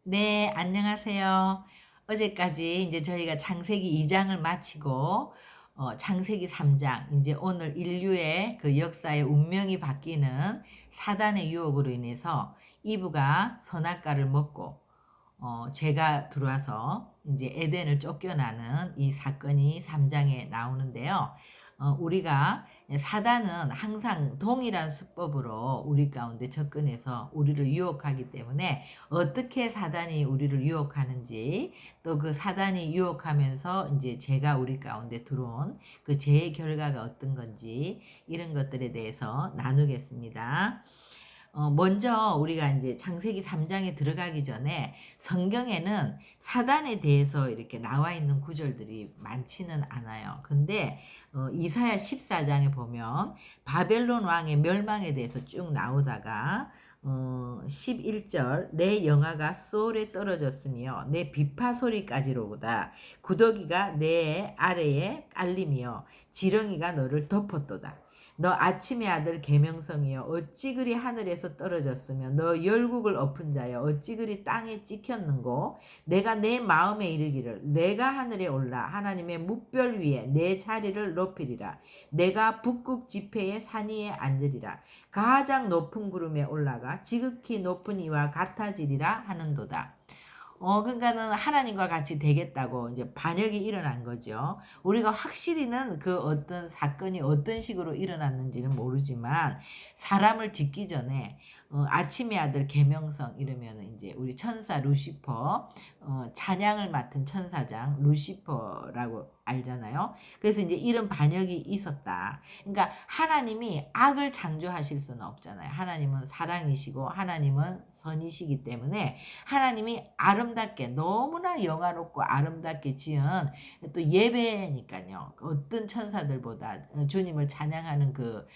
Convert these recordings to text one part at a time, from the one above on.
네, 안녕하세요. 어제까지 이제 저희가 창세기 2장을 마치고 창세기 3장 이제 오늘 인류의 그 역사의 운명이 바뀌는 사단의 유혹으로 인해서 이브가 선악과를 먹고 죄가 들어와서 이제 에덴을 쫓겨나는 이 사건이 3장에 나오는데요. 우리가 사단은 항상 동일한 수법으로 우리 가운데 접근해서 우리를 유혹하기 때문에 어떻게 사단이 우리를 유혹하는지 또 그 사단이 유혹하면서 이제 죄가 우리 가운데 들어온 그 죄의 결과가 어떤 건지 이런 것들에 대해서 나누겠습니다. 먼저 우리가 이제 창세기 3장에 들어가기 전에 성경에는 사단에 대해서 이렇게 나와 있는 구절들이 많지는 않아요. 근데 이사야 14장에 보면 바벨론 왕의 멸망에 대해서 쭉 나오다가 11절 내 영화가 소울에 떨어졌으며 내 비파 소리까지로구다 구더기가 내 아래에 깔리며 지렁이가 너를 덮었도다. 너 아침의 아들 계명성이여 어찌 그리 하늘에서 떨어졌으며 너 열국을 엎은 자여 어찌 그리 땅에 찍혔는고 내가 내 마음에 이르기를 내가 하늘에 올라 하나님의 뭇별 위에 내 자리를 높이리라 내가 북극 지폐의 산 위에 앉으리라 가장 높은 구름에 올라가 지극히 높은 이와 같아지리라 하는도다. 그러니까는 하나님과 같이 되겠다고 이제 반역이 일어난 거죠. 우리가 확실히는 그 어떤 사건이 어떤 식으로 일어났는지는 모르지만 사람을 짓기 전에 아침의 아들 계명성 이러면은 이제 우리 천사 루시퍼 찬양을 맡은 천사장 루시퍼라고 알잖아요. 그래서 이제 이런 반역이 있었다. 그러니까 하나님이 악을 창조하실 수는 없잖아요. 하나님은 사랑이시고 하나님은 선이시기 때문에 하나님이 아름답게 너무나 영화롭고 아름답게 지은 또 예배니까요. 어떤 천사들보다 주님을 찬양하는 그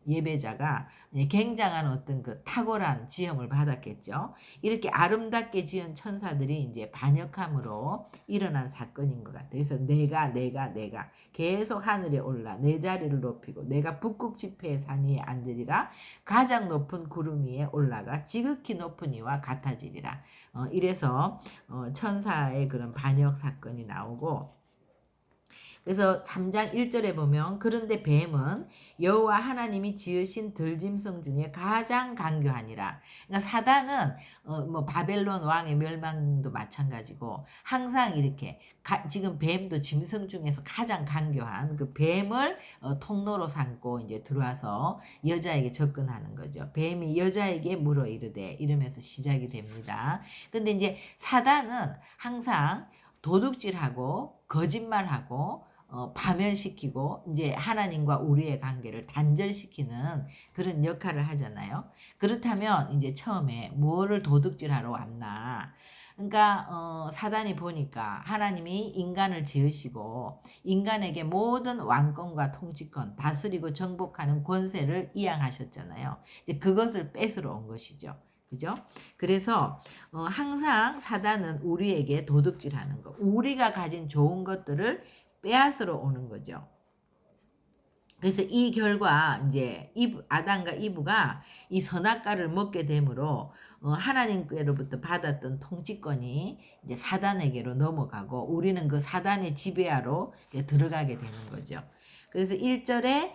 예배자가 굉장한 어떤 그 탁월한 지음을 받았겠죠. 이렇게 아름답게 지은 천사들이 이제 반역함으로 일어난 사건인 것 같아요. 그래서 내가 계속 하늘에 올라 내 자리를 높이고 내가 북극 지폐의 산 위에 앉으리라 가장 높은 구름 위에 올라가 지극히 높은 이와 같아지리라. 이래서 천사의 그런 반역 사건이 나오고 그래서 3장 1절에 보면 그런데 뱀은 여호와 하나님이 지으신 들짐승 중에 가장 간교하니라. 그러니까 사단은 뭐 바벨론 왕의 멸망도 마찬가지고 항상 이렇게 지금 뱀도 짐승 중에서 가장 간교한 그 뱀을 통로로 삼고 이제 들어와서 여자에게 접근하는 거죠. 뱀이 여자에게 물어 이르되 이러면서 시작이 됩니다. 근데 이제 사단은 항상 도둑질하고 거짓말하고 파멸시키고 이제 하나님과 우리의 관계를 단절시키는 그런 역할을 하잖아요. 그렇다면 이제 처음에 뭐를 도둑질하러 왔나? 그러니까 사단이 보니까 하나님이 인간을 지으시고 인간에게 모든 왕권과 통치권, 다스리고 정복하는 권세를 이양하셨잖아요. 이제 그것을 뺏으러 온 것이죠. 그죠? 그래서 항상 사단은 우리에게 도둑질하는 거, 우리가 가진 좋은 것들을 빼앗으러 오는 거죠. 그래서 이 결과 이제 아담과 이브가 이 선악과를 먹게 되므로 하나님께로부터 받았던 통치권이 이제 사단에게로 넘어가고 우리는 그 사단의 지배하로 들어가게 되는 거죠. 그래서 1절에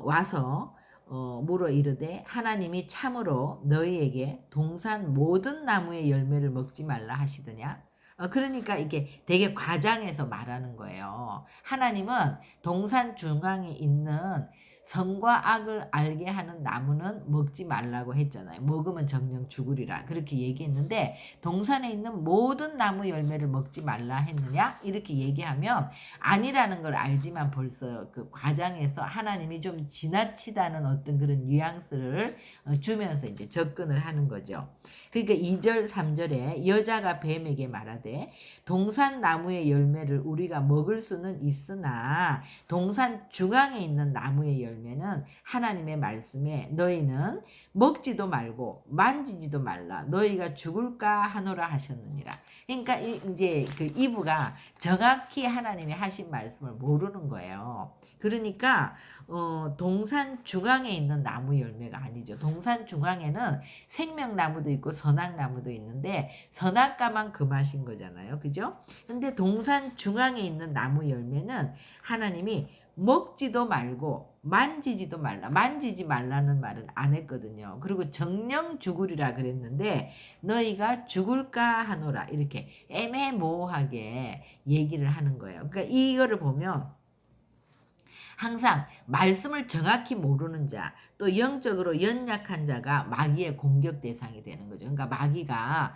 와서 물어 이르되 하나님이 참으로 너희에게 동산 모든 나무의 열매를 먹지 말라 하시더냐. 그러니까 이게 되게 과장해서 말하는 거예요. 하나님은 동산 중앙에 있는 선과 악을 알게 하는 나무는 먹지 말라고 했잖아요. 먹으면 정령 죽으리라. 그렇게 얘기했는데 동산에 있는 모든 나무 열매를 먹지 말라 했느냐? 이렇게 얘기하면 아니라는 걸 알지만 벌써 그 과장해서 하나님이 좀 지나치다는 어떤 그런 뉘앙스를 주면서 이제 접근을 하는 거죠. 그러니까 2절 3절에 여자가 뱀에게 말하되 동산 나무의 열매를 우리가 먹을 수는 있으나 동산 중앙에 있는 나무의 열매는 하나님의 말씀에 너희는 먹지도 말고 만지지도 말라 너희가 죽을까 하노라 하셨느니라. 그러니까 이제 그 이브가 정확히 하나님이 하신 말씀을 모르는 거예요. 그러니까 동산 중앙에 있는 나무 열매가 아니죠. 동산 중앙에는 생명나무도 있고 선악나무도 있는데 선악과만 금하신 거잖아요. 그죠? 근데 동산 중앙에 있는 나무 열매는 하나님이 먹지도 말고 만지지도 말라. 만지지 말라는 말은 안 했거든요. 그리고 정령 죽으리라 그랬는데 너희가 죽을까 하노라 이렇게 애매모호하게 얘기를 하는 거예요. 그러니까 이거를 보면 항상 말씀을 정확히 모르는 자, 또 영적으로 연약한 자가 마귀의 공격 대상이 되는 거죠. 그러니까 마귀가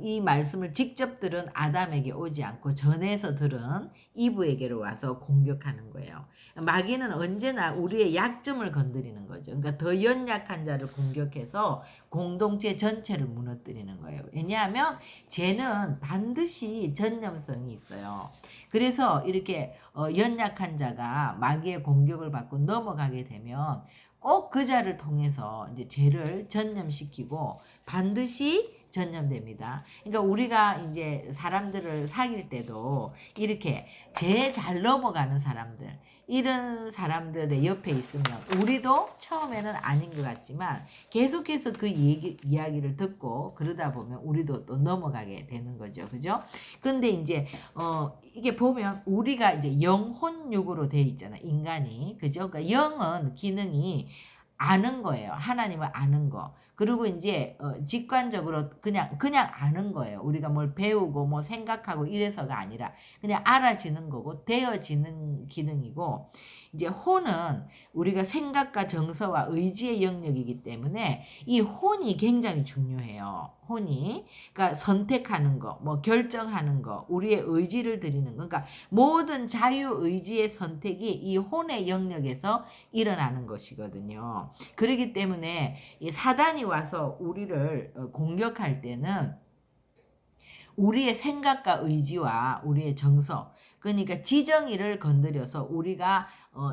이 말씀을 직접 들은 아담에게 오지 않고 전해서 들은 이브에게로 와서 공격하는 거예요. 마귀는 언제나 우리의 약점을 건드리는 거죠. 그러니까 더 연약한 자를 공격해서 공동체 전체를 무너뜨리는 거예요. 왜냐하면 죄는 반드시 전념성이 있어요. 그래서 이렇게 연약한 자가 마귀의 공격을 받고 넘어가게 되면 꼭 그 자를 통해서 이제 죄를 전념시키고 반드시 전념됩니다. 그러니까 우리가 이제 사람들을 사귈 때도 이렇게 죄 잘 넘어가는 사람들, 이런 사람들의 옆에 있으면 우리도 처음에는 아닌 것 같지만 계속해서 그 이야기를 듣고 그러다 보면 우리도 또 넘어가게 되는 거죠. 그죠? 근데 이제 이게 보면 우리가 이제 영혼육으로 되어 있잖아. 인간이. 그죠? 그러니까 영은 기능이 아는 거예요. 하나님을 아는 거. 그리고 이제 직관적으로 그냥 아는 거예요. 우리가 뭘 배우고 뭐 생각하고 이래서가 아니라 그냥 알아지는 거고 되어지는 기능이고, 이제 혼은 우리가 생각과 정서와 의지의 영역이기 때문에 이 혼이 굉장히 중요해요. 혼이 그러니까 선택하는 거, 뭐 결정하는 거, 우리의 의지를 드리는 거, 그러니까 모든 자유의지의 선택이 이 혼의 영역에서 일어나는 것이거든요. 그렇기 때문에 이 사단이 와서 우리를 공격할 때는 우리의 생각과 의지와 우리의 정서, 그러니까 지정의를 건드려서 우리가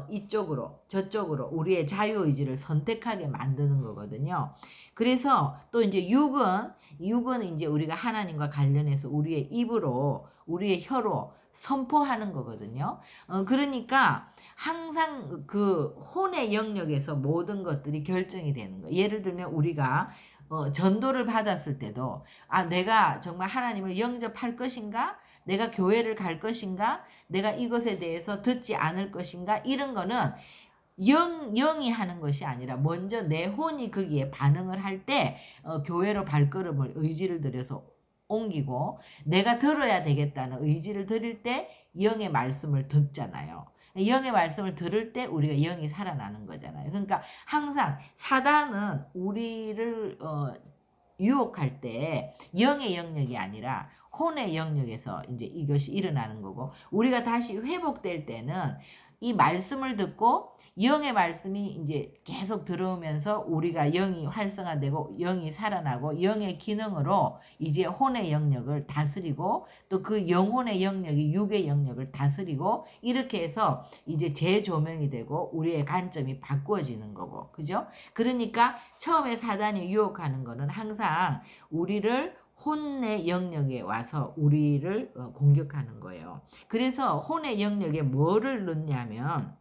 이쪽으로 저쪽으로 우리의 자유의지를 선택하게 만드는 거거든요. 그래서 또 이제 육은 이제 우리가 하나님과 관련해서 우리의 입으로 우리의 혀로 선포하는 거거든요. 그러니까 항상 그 혼의 영역에서 모든 것들이 결정이 되는 거예요. 예를 들면 우리가 전도를 받았을 때도 내가 정말 하나님을 영접할 것인가? 내가 교회를 갈 것인가? 내가 이것에 대해서 듣지 않을 것인가? 이런 거는 영이 하는 것이 아니라 먼저 내 혼이 거기에 반응을 할 때 교회로 발걸음을 의지를 들여서 옮기고, 내가 들어야 되겠다는 의지를 들일 때 영의 말씀을 듣잖아요. 영의 말씀을 들을 때 우리가 영이 살아나는 거잖아요. 그러니까 항상 사단은 우리를 유혹할 때 영의 영역이 아니라 혼의 영역에서 이제 이것이 일어나는 거고, 우리가 다시 회복될 때는 이 말씀을 듣고 영의 말씀이 이제 계속 들어오면서 우리가 영이 활성화되고 영이 살아나고 영의 기능으로 이제 혼의 영역을 다스리고 또 그 영혼의 영역이 육의 영역을 다스리고, 이렇게 해서 이제 재조명이 되고 우리의 관점이 바꾸어지는 거고. 그죠? 그러니까 처음에 사단이 유혹하는 거는 항상 우리를 혼의 영역에 와서 우리를 공격하는 거예요. 그래서 혼의 영역에 뭐를 넣냐면,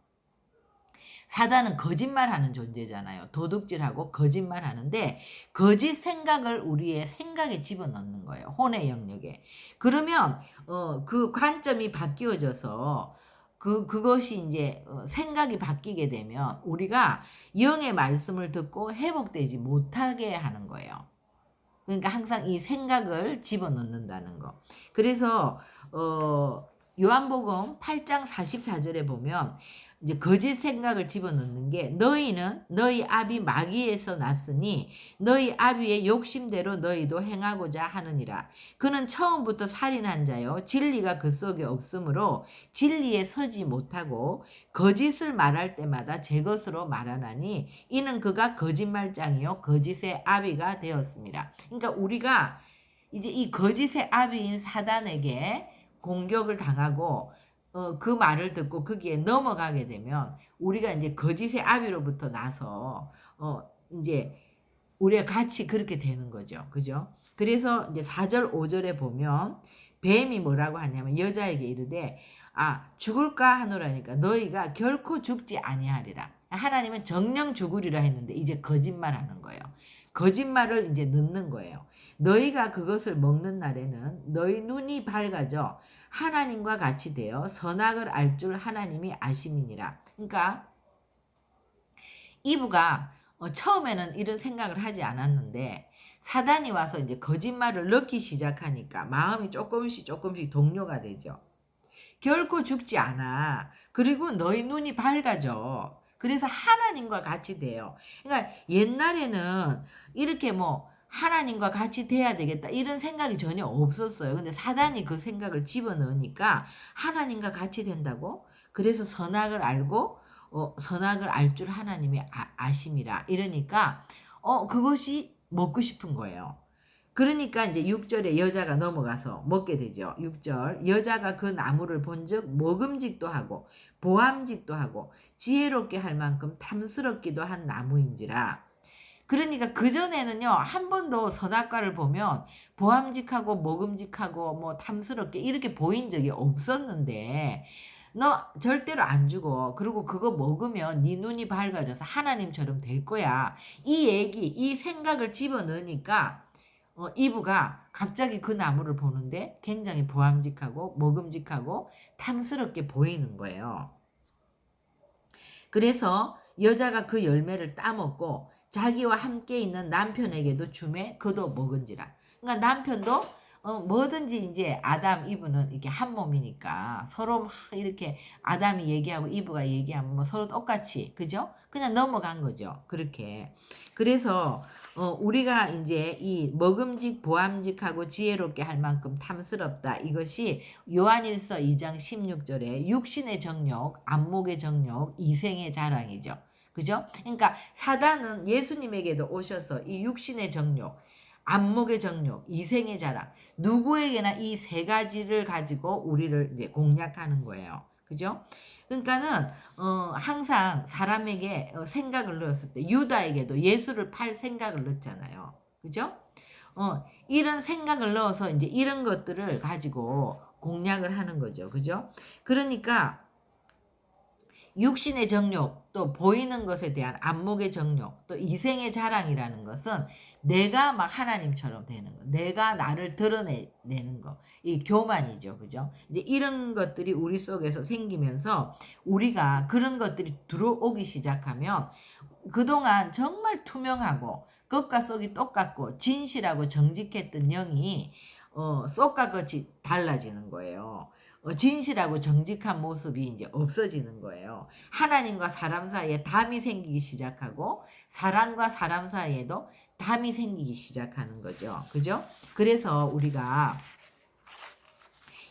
사단은 거짓말하는 존재잖아요. 도둑질하고 거짓말하는데 거짓 생각을 우리의 생각에 집어넣는 거예요. 혼의 영역에. 그러면 그 관점이 바뀌어져서 그것이 이제 생각이 바뀌게 되면 우리가 영의 말씀을 듣고 회복되지 못하게 하는 거예요. 그러니까 항상 이 생각을 집어넣는다는 거. 그래서 요한복음 8장 44절에 보면 이제 거짓 생각을 집어넣는 게, 너희는 너희 아비 마귀에서 났으니 너희 아비의 욕심대로 너희도 행하고자 하느니라. 그는 처음부터 살인한 자요 진리가 그 속에 없으므로 진리에 서지 못하고 거짓을 말할 때마다 제 것으로 말하나니 이는 그가 거짓말장이요 거짓의 아비가 되었습니다. 그러니까 우리가 이제 이 거짓의 아비인 사단에게 공격을 당하고 그 말을 듣고 거기에 넘어가게 되면 우리가 이제 거짓의 아비로부터 나서 이제 우리가 같이 그렇게 되는 거죠. 그죠? 그래서 이제 4절 5절에 보면 뱀이 뭐라고 하냐면 여자에게 이르되 죽을까 하노라니까 너희가 결코 죽지 아니하리라. 하나님은 정녕 죽으리라 했는데 이제 거짓말하는 거예요. 거짓말을 이제 넣는 거예요. 너희가 그것을 먹는 날에는 너희 눈이 밝아져 하나님과 같이 되어 선악을 알 줄 하나님이 아심이니라. 그러니까 이브가 처음에는 이런 생각을 하지 않았는데 사단이 와서 이제 거짓말을 넣기 시작하니까 마음이 조금씩 동요가 되죠. 결코 죽지 않아. 그리고 너희 눈이 밝아져. 그래서 하나님과 같이 돼요. 그러니까 옛날에는 이렇게 뭐 하나님과 같이 돼야 되겠다 이런 생각이 전혀 없었어요. 근데 사단이 그 생각을 집어넣으니까 하나님과 같이 된다고? 그래서 선악을 알고 선악을 알 줄 하나님이 아심이라 이러니까 그것이 먹고 싶은 거예요. 그러니까 이제 6절에 여자가 넘어가서 먹게 되죠. 6절 여자가 그 나무를 본즉 먹음직도 하고 보암직도 하고 지혜롭게 할 만큼 탐스럽기도 한 나무인지라. 그러니까 그전에는요 한 번도 선악과를 보면 보암직하고 먹음직하고 뭐 탐스럽게 이렇게 보인 적이 없었는데 너 절대로 안 죽어. 그리고 그거 먹으면 네 눈이 밝아져서 하나님처럼 될 거야. 이 생각을 집어넣으니까 이브가 갑자기 그 나무를 보는데 굉장히 보암직하고 먹음직하고 탐스럽게 보이는 거예요. 그래서 여자가 그 열매를 따먹고 자기와 함께 있는 남편에게도 주매 그도 먹은지라. 그러니까 남편도 뭐든지 이제 아담 이브는 이렇게 한 몸이니까 서로 막 이렇게 아담이 얘기하고 이브가 얘기하면 뭐 서로 똑같이 그죠? 그냥 넘어간 거죠. 그렇게. 그래서 우리가 이제 이 먹음직 보암직하고 지혜롭게 할 만큼 탐스럽다. 이것이 요한일서 2장 16절에 육신의 정욕, 안목의 정욕, 이생의 자랑이죠. 그죠? 그러니까 사단은 예수님에게도 오셔서 이 육신의 정욕, 안목의 정욕, 이생의 자랑 누구에게나 이 세 가지를 가지고 우리를 이제 공략하는 거예요. 그죠? 그러니까는 항상 사람에게 생각을 넣었을 때 유다에게도 예수를 팔 생각을 넣었잖아요. 그죠? 이런 생각을 넣어서 이제 이런 것들을 가지고 공략을 하는 거죠. 그죠? 그러니까 육신의 정욕, 또 보이는 것에 대한 안목의 정욕, 또 이생의 자랑이라는 것은 내가 막 하나님처럼 되는 거, 내가 나를 드러내는 거, 이 교만이죠. 그죠? 이제 이런 것들이 우리 속에서 생기면서 우리가 그런 것들이 들어오기 시작하면 그동안 정말 투명하고 겉과 속이 똑같고 진실하고 정직했던 영이 쏙과 끝이 달라지는 거예요. 진실하고 정직한 모습이 이제 없어지는 거예요. 하나님과 사람 사이에 담이 생기기 시작하고 사람과 사람 사이에도 담이 생기기 시작하는 거죠. 그죠? 그래서 우리가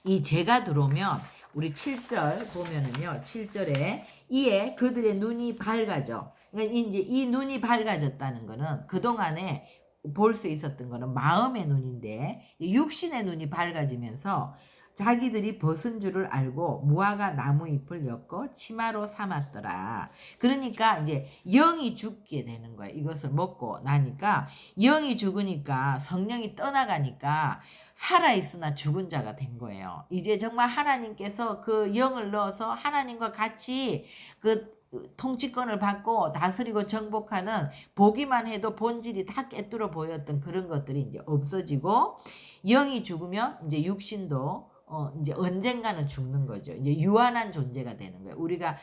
이 죄가 들어오면 우리 7절 보면은요. 7절에 이에 그들의 눈이 밝아져. 그러니까 이제 이 눈이 밝아졌다는 거는 그동안에 볼 수 있었던 거는 마음의 눈인데 육신의 눈이 밝아지면서 자기들이 벗은 줄을 알고 무화과 나무 잎을 엮어 치마로 삼았더라. 그러니까 이제 영이 죽게 되는 거예요. 이것을 먹고 나니까 영이 죽으니까 성령이 떠나가니까 살아있으나 죽은 자가 된 거예요. 이제 정말 하나님께서 그 영을 넣어서 하나님과 같이 그 통치권을 받고 다스리고 정복하는 보기만 해도 본질이 다 꿰뚫어 보였던 그런 것들이 이제 없어지고 영이 죽으면 이제 육신도 이제 언젠가는 죽는 거죠. 이제 유한한 존재가 되는 거예요. 우리가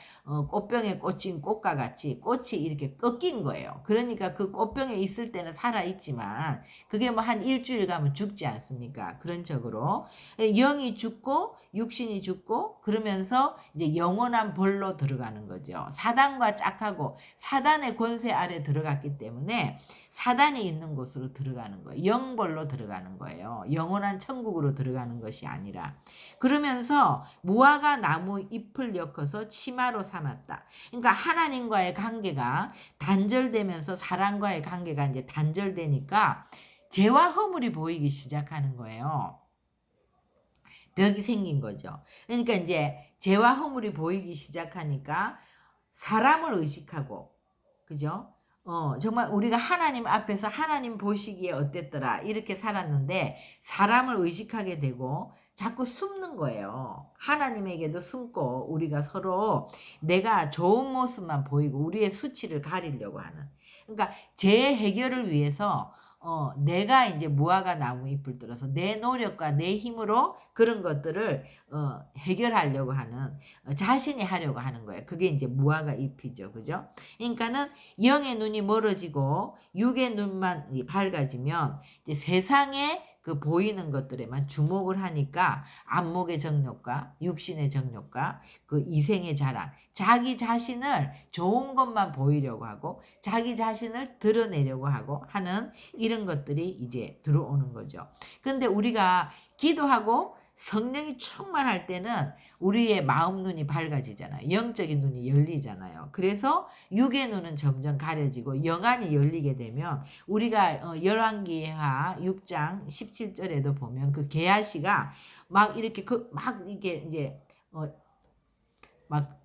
꽃병에 꽂힌 꽃과 같이 꽃이 이렇게 꺾인 거예요. 그러니까 그 꽃병에 있을 때는 살아있지만 그게 뭐 한 일주일 가면 죽지 않습니까? 그런 쪽으로 영이 죽고 육신이 죽고 그러면서 이제 영원한 벌로 들어가는 거죠. 사단과 짝하고 사단의 권세 아래 들어갔기 때문에 사단이 있는 곳으로 들어가는 거예요. 영벌로 들어가는 거예요. 영원한 천국으로 들어가는 것이 아니라. 그러면서 무화과 나무 잎을 엮어서 치마로 삼았다. 그러니까 하나님과의 관계가 단절되면서 사람과의 관계가 이제 단절되니까 죄와 허물이 보이기 시작하는 거예요. 벽이 생긴 거죠. 그러니까 이제 죄와 허물이 보이기 시작하니까 사람을 의식하고, 그죠? 정말 우리가 하나님 앞에서 하나님 보시기에 어땠더라 이렇게 살았는데 사람을 의식하게 되고 자꾸 숨는 거예요. 하나님에게도 숨고 우리가 서로 내가 좋은 모습만 보이고 우리의 수치를 가리려고 하는. 그러니까 죄 해결을 위해서 내가 이제 무화과 나무 잎을 들어서 내 노력과 내 힘으로 그런 것들을 해결하려고 하는, 자신이 하려고 하는 거예요. 그게 이제 무화과 잎이죠. 그죠? 그러니까는 영의 눈이 멀어지고 육의 눈만 밝아지면 이제 세상에 그 보이는 것들에만 주목을 하니까 안목의 정욕과 육신의 정욕과 그 이생의 자랑, 자기 자신을 좋은 것만 보이려고 하고 자기 자신을 드러내려고 하고 하는 이런 것들이 이제 들어오는 거죠. 근데 우리가 기도하고 성령이 충만할 때는 우리의 마음 눈이 밝아지잖아요. 영적인 눈이 열리잖아요. 그래서 육의 눈은 점점 가려지고 영안이 열리게 되면 우리가 열왕기하 6장 17절에도 보면 그 게하시가 막 이렇게 막 이게 이제 막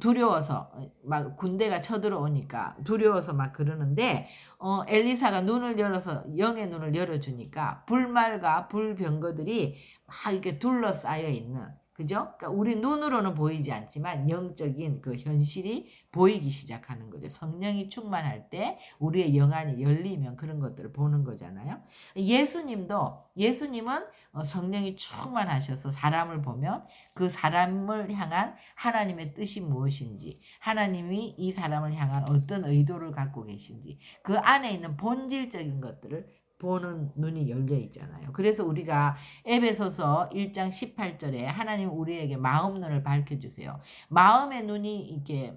두려워서 막 군대가 쳐들어오니까 두려워서 막 그러는데 엘리사가 눈을 열어서 영의 눈을 열어주니까 불말과 불병거들이 막 이렇게 둘러싸여 있는, 그죠? 그러니까 우리 눈으로는 보이지 않지만 영적인 그 현실이 보이기 시작하는 거죠. 성령이 충만할 때 우리의 영안이 열리면 그런 것들을 보는 거잖아요. 예수님은 성령이 충만하셔서 사람을 보면 그 사람을 향한 하나님의 뜻이 무엇인지, 하나님이 이 사람을 향한 어떤 의도를 갖고 계신지, 그 안에 있는 본질적인 것들을 보는 눈이 열려 있잖아요. 그래서 우리가 에베소서 1장 18절에 하나님 우리에게 마음 눈을 밝혀주세요. 마음의 눈이 이렇게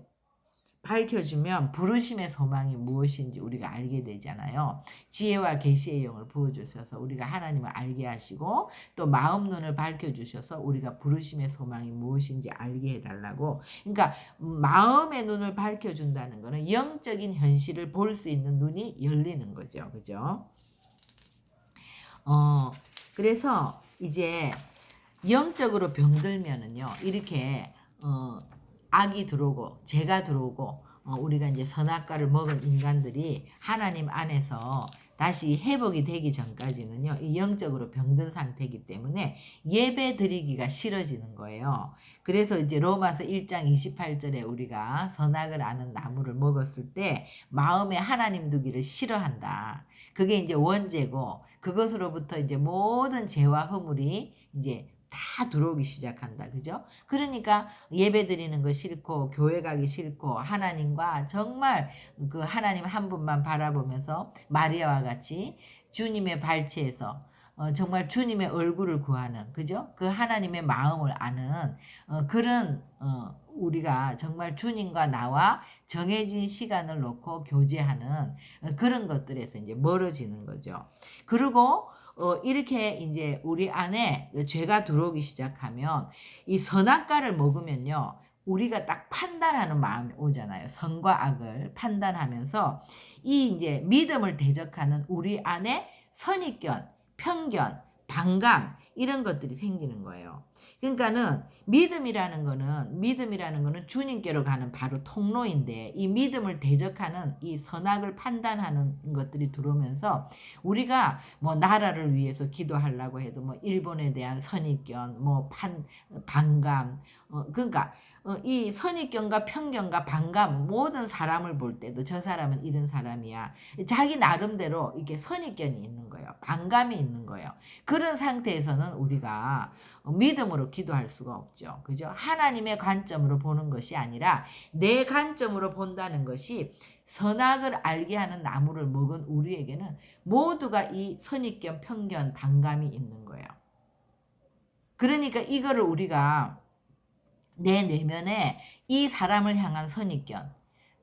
밝혀주면 부르심의 소망이 무엇인지 우리가 알게 되잖아요. 지혜와 계시의 영을 부어주셔서 우리가 하나님을 알게 하시고 또 마음 눈을 밝혀주셔서 우리가 부르심의 소망이 무엇인지 알게 해달라고. 그러니까 마음의 눈을 밝혀준다는 것은 영적인 현실을 볼 수 있는 눈이 열리는 거죠. 그죠? 그래서 이제 영적으로 병들면은요, 이렇게 악이 들어오고 죄가 들어오고 우리가 이제 선악과를 먹은 인간들이 하나님 안에서 다시 회복이 되기 전까지는요, 이 영적으로 병든 상태이기 때문에 예배 드리기가 싫어지는 거예요. 그래서 이제 로마서 1장 28절에 우리가 선악을 아는 나무를 먹었을 때 마음에 하나님 두기를 싫어한다. 그게 이제 원죄고 그것으로부터 이제 모든 죄와 허물이 이제 다 들어오기 시작한다. 그죠? 그러니까 예배 드리는 거 싫고 교회 가기 싫고 하나님과 정말 그 하나님 한 분만 바라보면서 마리아와 같이 주님의 발치에서 정말 주님의 얼굴을 구하는, 그죠? 그 하나님의 마음을 아는 그런 우리가 정말 주님과 나와 정해진 시간을 놓고 교제하는 그런 것들에서 이제 멀어지는 거죠. 그리고 이렇게 이제 우리 안에 죄가 들어오기 시작하면 이 선악과를 먹으면요, 우리가 딱 판단하는 마음이 오잖아요. 선과 악을 판단하면서 이 이제 믿음을 대적하는 우리 안에 선입견, 편견, 반감 이런 것들이 생기는 거예요. 그러니까는 믿음이라는 거는 주님께로 가는 바로 통로인데 이 믿음을 대적하는 이 선악을 판단하는 것들이 들어오면서 우리가 뭐 나라를 위해서 기도하려고 해도 뭐 일본에 대한 선입견, 뭐 반감, 그러니까 이 선입견과 편견과 반감, 모든 사람을 볼 때도 저 사람은 이런 사람이야. 자기 나름대로 이렇게 선입견이 있는 거예요. 반감이 있는 거예요. 그런 상태에서는 우리가 믿음으로 기도할 수가 없죠. 그죠? 하나님의 관점으로 보는 것이 아니라 내 관점으로 본다는 것이 선악을 알게 하는 나무를 먹은 우리에게는 모두가 이 선입견, 편견, 반감이 있는 거예요. 그러니까 이거를 우리가 내 내면에 이 사람을 향한 선입견,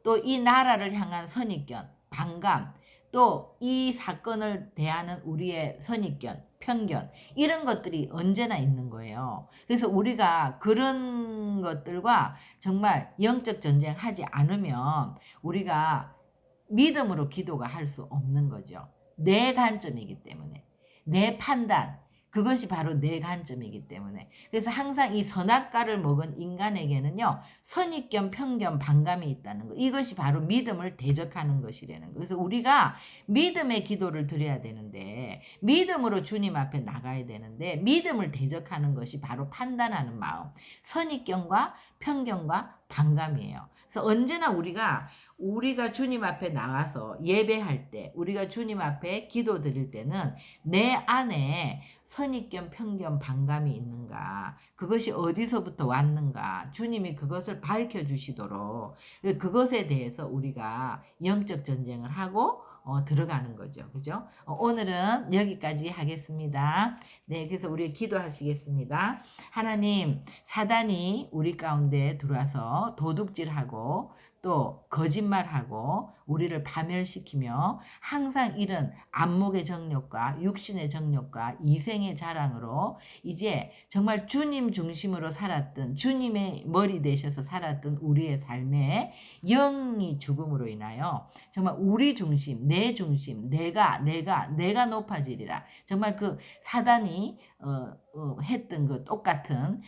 또 이 나라를 향한 선입견, 반감, 또 이 사건을 대하는 우리의 선입견, 편견 이런 것들이 언제나 있는 거예요. 그래서 우리가 그런 것들과 정말 영적 전쟁하지 않으면 우리가 믿음으로 기도가 할 수 없는 거죠. 내 관점이기 때문에. 내 판단, 그것이 바로 내 관점이기 때문에. 그래서 항상 이 선악과를 먹은 인간에게는요, 선입견, 편견, 반감이 있다는 거. 이것이 바로 믿음을 대적하는 것이라는 거. 그래서 우리가 믿음의 기도를 드려야 되는데, 믿음으로 주님 앞에 나가야 되는데, 믿음을 대적하는 것이 바로 판단하는 마음. 선입견과 편견과 반감이에요. 그래서 언제나 우리가 주님 앞에 나가서 예배할 때, 우리가 주님 앞에 기도 드릴 때는 내 안에 선입견, 편견, 반감이 있는가, 그것이 어디서부터 왔는가, 주님이 그것을 밝혀 주시도록 그것에 대해서 우리가 영적 전쟁을 하고 들어가는 거죠. 그죠? 오늘은 여기까지 하겠습니다. 네, 그래서 우리 기도하시겠습니다. 하나님, 사단이 우리 가운데 들어와서 도둑질하고 또 거짓말하고 우리를 파멸시키며 항상 이런 안목의 정욕과 육신의 정욕과 이생의 자랑으로 이제 정말 주님 중심으로 살았던, 주님의 머리 되셔서 살았던 우리의 삶에 영이 죽음으로 인하여 정말 우리 중심, 내 중심, 내가 높아지리라. 정말 그 사단이 했던 그 똑같은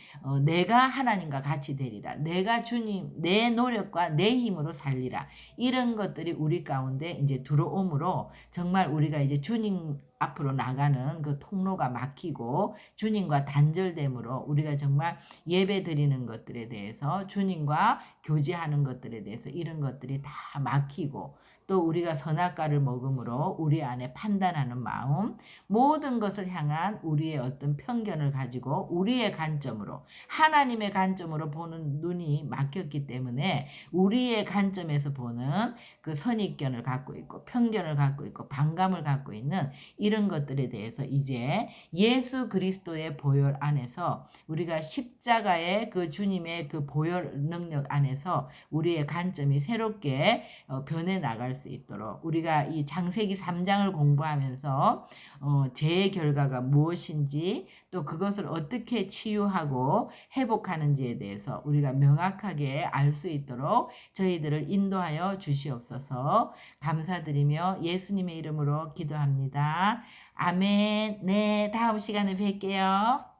내가 하나님과 같이 되리라. 내가 주님, 내 노력과 내 힘으로 살리라. 이런 것들이 우리 가운데 이제 들어오므로 정말 우리가 이제 주님 앞으로 나가는 그 통로가 막히고 주님과 단절됨으로 우리가 정말 예배 드리는 것들에 대해서 주님과 교제하는 것들에 대해서 이런 것들이 다 막히고 또 우리가 선악과를 먹음으로 우리 안에 판단하는 마음, 모든 것을 향한 우리의 어떤 편견을 가지고 우리의 관점으로, 하나님의 관점으로 보는 눈이 막혔기 때문에 우리의 관점에서 보는 그 선입견을 갖고 있고 편견을 갖고 있고 반감을 갖고 있는 이런 것들에 대해서 이제 예수 그리스도의 보혈 안에서 우리가 십자가의 그 주님의 그 보혈 능력 안에서 우리의 관점이 새롭게 변해 나갈 수 있도록 우리가 이 창세기 3장을 공부하면서 죄의 결과가 무엇인지 또 그것을 어떻게 치유하고 회복하는지에 대해서 우리가 명확하게 알 수 있도록 저희들을 인도하여 주시옵소서. 감사드리며 예수님의 이름으로 기도합니다. 아멘. 네, 다음 시간에 뵐게요.